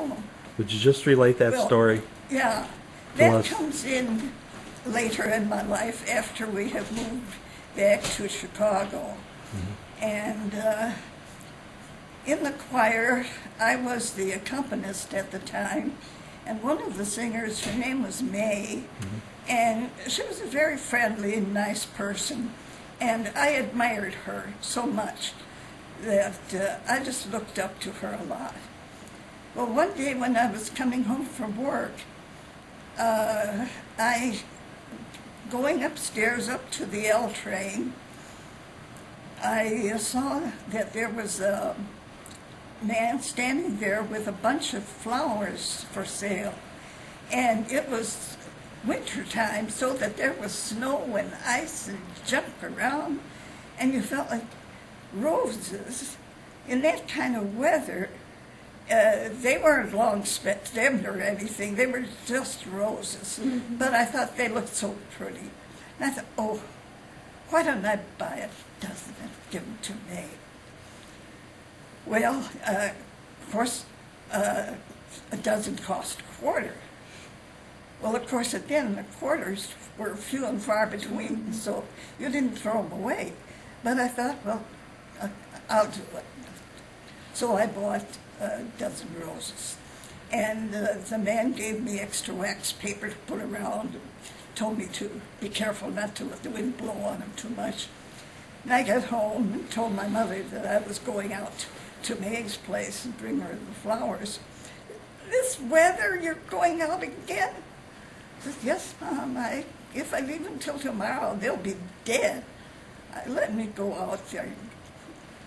Would you just relate that Well, story yeah, to that us? comes in later in my life after we have moved back to Chicago. And in the choir, I was the accompanist at the time, and one of the singers, her name was May, and she was a very friendly and nice person, and I admired her so much that I just looked up to her a lot. Well, one day when I was coming home from work, I, going upstairs up to the L train, I saw that there was a man standing there with a bunch of flowers for sale. And it was winter time, so that there was snow and ice and junk around, and you felt like roses in that kind of weather. They weren't long stemmed or anything. They were just roses. But I thought they looked so pretty. And I thought, oh, why don't I buy a dozen and give them to May? Well, of course, a dozen cost a quarter. Well, of course, then the quarters were few and far between, so you didn't throw them away. But I thought, well, I'll do it. So I bought a dozen roses. And the man gave me extra wax paper to put around and told me to be careful not to let the wind blow on them too much. And I got home and told my mother that I was going out to May's place and bring her the flowers. This weather, you're going out again? I said, yes, Mom. If I leave them till tomorrow, they'll be dead. Let me go out there and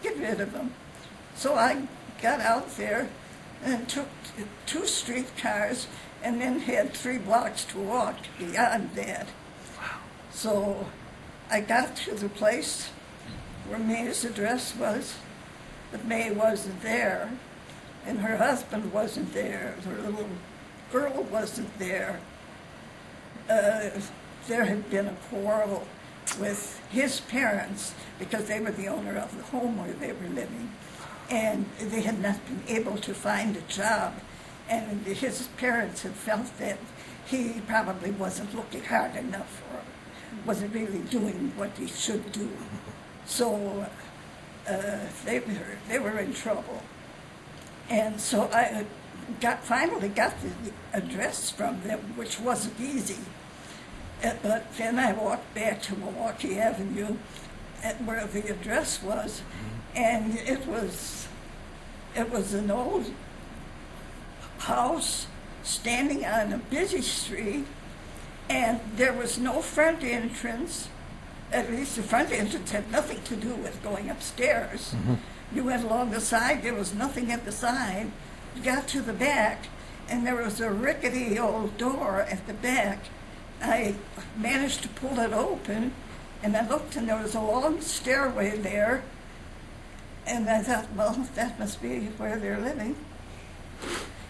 get rid of them. So I got out there and took 2 streetcars and then had 3 blocks to walk beyond that. Wow. So I got to the place where May's address was, but May wasn't there, and her husband wasn't there, her little girl wasn't there. There had been a quarrel with his parents because they were the owner of the home where they were living, and they had not been able to find a job, and his parents had felt that he probably wasn't looking hard enough or wasn't really doing what he should do. So they were in trouble. And so I finally got the address from them, which wasn't easy. But then I walked back to Milwaukee Avenue where the address was, and it was an old house standing on a busy street, and there was no front entrance. At least the front entrance had nothing to do with going upstairs. You went along the side, there was nothing at the side. You got to the back, and there was a rickety old door at the back. I managed to pull it open, and I looked, and there was a long stairway there. And I thought, well, that must be where they're living.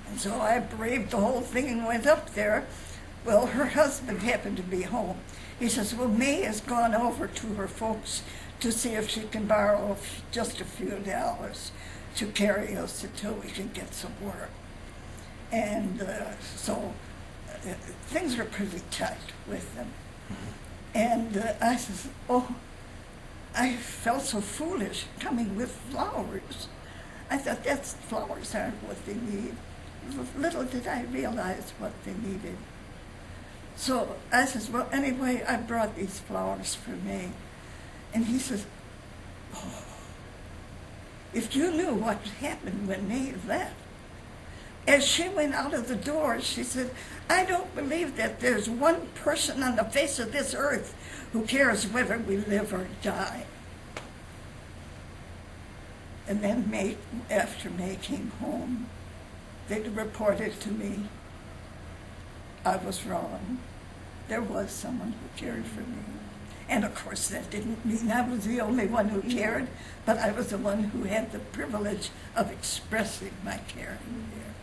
And so I braved the whole thing and went up there. Well, her husband happened to be home. He says, well, May has gone over to her folks to see if she can borrow just a few dollars to carry us until we can get some work. And so things were pretty tight with them. And I says, oh, I felt so foolish coming with flowers. I thought flowers aren't what they need. Little did I realize what they needed. So I says, well, anyway, I brought these flowers for May. And he says, oh, if you knew what happened when May left. As she went out of the door, she said, I don't believe that there's one person on the face of this earth who cares whether we live or die. And then after May came home, they reported to me I was wrong. There was someone who cared for me. And of course that didn't mean I was the only one who cared, but I was the one who had the privilege of expressing my caring there.